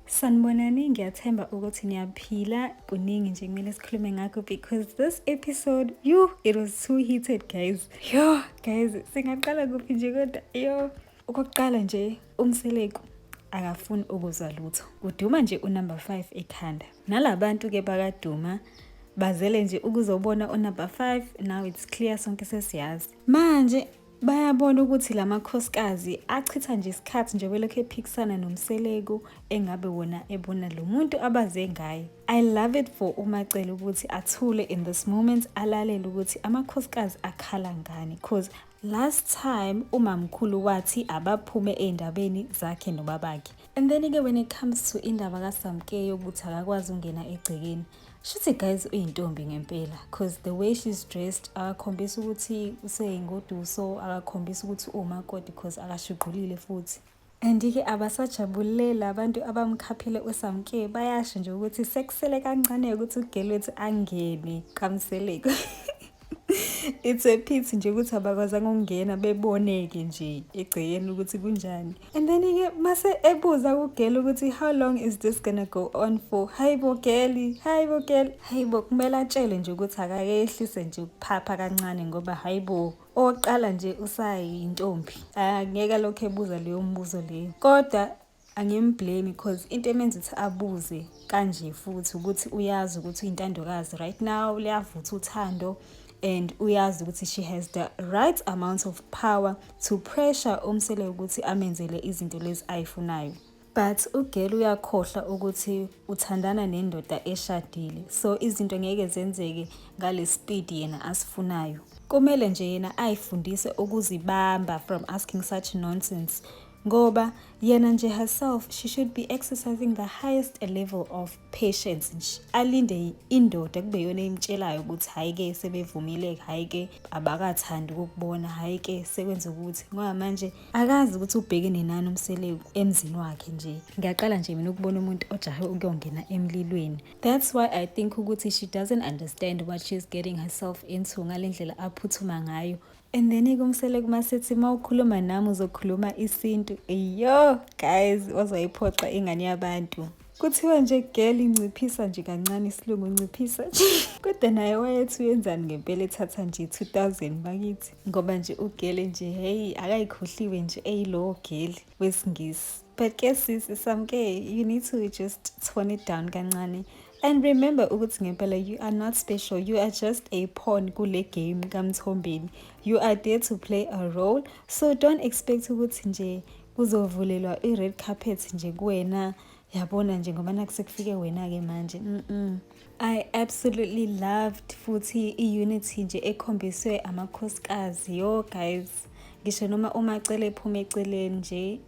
Sanibonani, ngiyathemba ukuthi niyaphila kuningi nje kumele sikhulume ngakho because this episode, it was too heated guys. Guys, singaqala kuphi nje kodwa okokuqala nje uMseleku akafuni ukuzwa lutho. Kuduma nje unumber 5 ekhanda. Nalabantu ke bakaduma bazele nje ukuzobona unumber 5. Now it's clear sonke sesiyazi. Manje bayabona ukuthi lamakhosikazi achitha nje isikhathi nje belokho ephikisana noMseleku engabe wona ebona lo muntu abaze ngaye. I love it for uMacele ukuthi athule in this moment alalele ukuthi amakhosikazi akhala ngani because last time umamkhulu wathi abaphume endabeni zakhe nobabakhe. And then ke when it comes to indaba kaSamkeyo ukuthi akakwazi ungena egcekeni, shuthi guys uyintombi ngempela because the way she's dressed akakhombisa ukuthi useyingoduso, akakhombisa ukuthi umakoti because akashuqulile futhi. And-ke abasajabulela abantu abamkhaphile uSamkeyo bayasho nje ukuthi sekusele kancane ukuthi ugeli wethu angene kaMseleku. It's a pity nje ukuthi abakwazanga ukungena beboneke nje egcekeni ukuthi kunjani. And then-ke mase ebuza kugeli ukuthi how long is this gonna go on for? Hayibo geli, hayibo kumele atshele nje ukuthi akayehlise nje ukuphapha kancane ngoba hayibo oqala nje usayintombi. Angeke lokho ebuza leyo mbuzo leyo. Kodwa angimblame because into emenza ukuthi abuze kanje futhi ukuthi uyazi ukuthi uyintandokazi right now liyavutha uthando. And uyazi ukuthi she has the right amount of power to pressure uMseleku ukuthi amenzele izinto lezi ayifunayo. But ugeli uyakhohlwa ukuthi uthandana nendoda eshadile. So izinto ngeke zenzeke ngale speed yena asifunayo. Kumele nje yena ayifundise ukuzibamba from asking such nonsense. Ngoba yena nje herself, she should be exercising the highest level of patience nje. Alinde indoda kube yona imtshelayo ukuthi hayike sebevumile, hayike abakathandi ukubona, hayike sekwenza ukuthi ngoba manje akazi ukuthi ubhekene nani uMseleku emzini wakhe nje. Ngiyaqala nje mina ukubona umuntu ojahe ukuyongena emlilweni. That's why I think ukuthi she doesn't understand what she's getting herself into ngalendlela aphuthuma ngayo. And then uMseleku masethi mawukhuluma nami uzokhuluma isintu. Guys, wazoyiphoxa ingane yabantu. Kuthiwa nje girl inciphisa nje kancane isilungu inciphisa nje. Kodwa naye wayethi uyenzani ngempela ethatha nje 2000 bakithi. Ngoba nje ugeli nje akayikhohliwe nje eyilo girl wesingisi. But guess Samke, you need to just tone it down kancane. And remember ukuthi ngempela you are not special, you are just a pawn kule game kaMthombeni. You are there to play a role, so don't expect ukuthi nje kuzovulelwa i-red carpet nje kuwena. Yabona nje ngoba nakusekufike wena ke manje. I absolutely loved futhi i-unity nje ekhombiswe amakhosikazi. Guys, ngisho noma uMacele ephuma eceleni nje,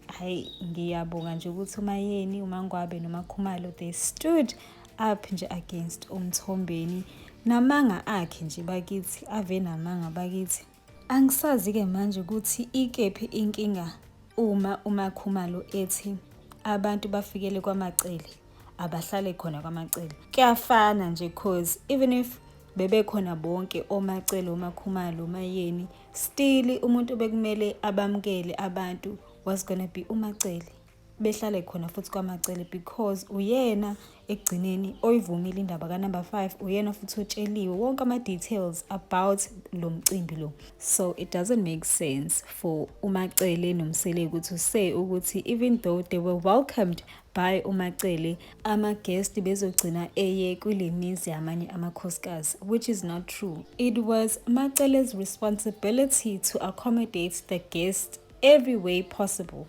ngiyabonga nje ukuthi uMayeni, uMangwabe noMakhumalo they stood up nje against uMthombeni namanga akhe nje bakithi, ave namanga bakithi. Angisazi ke manje ukuthi ikephi inkinga uma uMakhumalo ethi abantu bafikele kwaMacele abahlale khona kwaMacele. Kuyafana nje cause even if bebekhona bonke oMacele, uMakhumalo, uMayeni, still umuntu bekumele abamkele abantu was gonna be uMacele. Behlale khona futhi kwaMacele because uyena ekugcineni oyivumile indaba kaNumber 5, uyena futhi otsheliwe wonke ama-details about lo mcimbi lo. So it doesn't make sense for uMacele noMseleku to say ukuthi even though they were welcomed by uMacele, ama-guest bezogcina eye kule mizi yamanye amakhosikazi, which is not true. It was Macele's responsibility to accommodate the guests every way possible.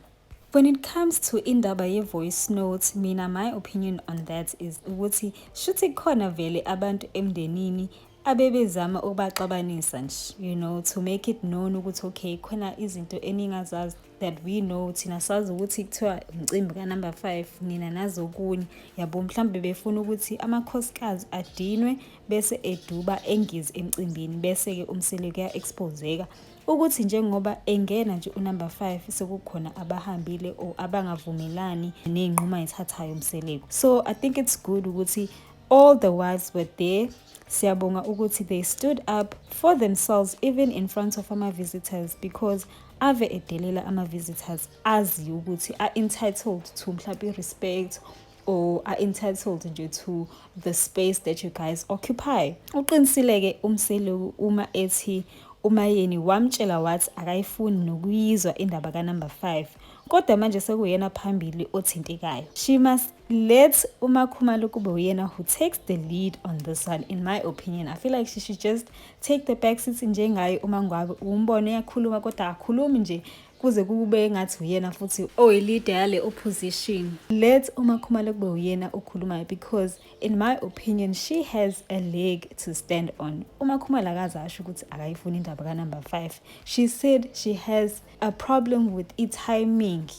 When it comes to indaba ye-voice note, my opinion on that is ukuthi shuthi khona vele abantu emndenini abebezama ukubaxabanisa nje, to make it known ukuthi okay khona izinto eningazazi that we know, thina sazi ukuthi kuthiwa umcimbi kaNumber 5, nina nazokunye. Yabo mhlambe befuna ukuthi amakhosikazi adinwe bese eduba engizi emcimbini bese ke uMseleku ya-exposeka ukuthi njengoba engena nje uNumber 5 sekukhona abahambile or abangavumelani nenquma ayithathayo uMseleku. So I think it's good ukuthi all the wives were there. Siyabonga ukuthi they stood up for themselves even in front of ama-visitors because ave edelela ama-visitors azi ukuthi are entitled to mhlawumbe respect or are entitled nje to the space that you guys occupy. Uqinisile-ke uMselu uma ethi uMayeni wamtshela wathi akayifuni nokuyizwa indaba kaNumber 5, kodwa manje sekuyena phambili othintekayo. She must let uMakhumalo kube uyena who takes the lead on this one. In my opinion, I feel like she should just take the backseat njengaye uma ngabe umbone yakhuluma kodwa akhulumi nje kuze kube ngathi uyena futhi oyilida yale opposition. Let uMakhumalo kube uyena okhulumayo, because in my opinion she has a leg to stand on. uMakhumalo akazasho ukuthi akayifuni indaba kaNumber 5. She said she has a problem with timing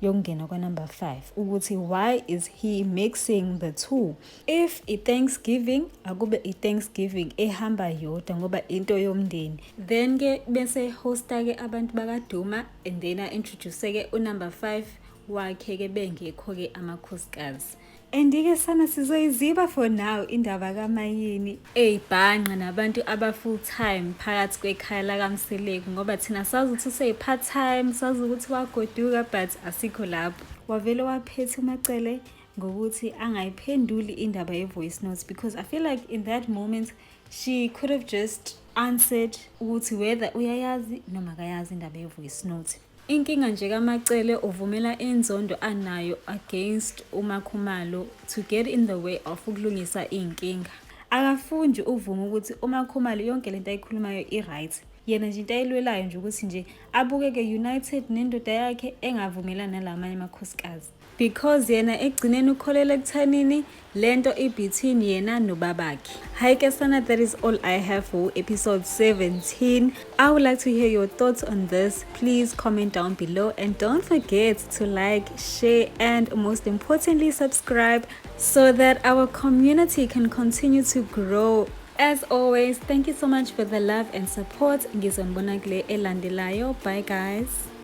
yokungena kwaNumber 5, ukuthi why is he mixing the two. If i-Thanksgiving akube i-Thanksgiving ehamba yodwa ngoba into yomndeni, then ke bese hosta ke abantu bakaDuma and then introduce ke uNumber 5 wakhe ke bengekho ke amakhosikazi. And-ke sana sizoyiziba for now indaba kaMayeni eyibhanqa nabantu aba full time phakathi kwekhaya lakaMseleki, ngoba thina sazi ukuthi usey-part time, sazi ukuthi wagoduka, but asikho lapho. Wavele waphethe uMacele ngokuthi angayiphenduli indaba ye-voice notes, because I feel like in that moment she could have just answered ukuthi whether uyayazi noma akayazi indaba ye-voice note. Inkinga nje kaMacele uvumela inzondo anayo against uMakhumalo to get in the way of ukulungisa inkinga. Akafundi uvuma ukuthi uMakhumalo yonke lento ayikhulumayo i-right. Yena nje into ayilwelayo nje ukuthi nje abukeke united nendoda yakhe engavumelana nalamanye amakhosikazi, because yena egcineni ukholela ekuthanini lento between yena nobabakhe. Hi ke sana, that is all I have for episode 17. I would like to hear your thoughts on this. Please comment down below and don't forget to like, share and most importantly subscribe so that our community can continue to grow. As always, thank you so much for the love and support. Ngizonibona kule elandelayo. Bye guys.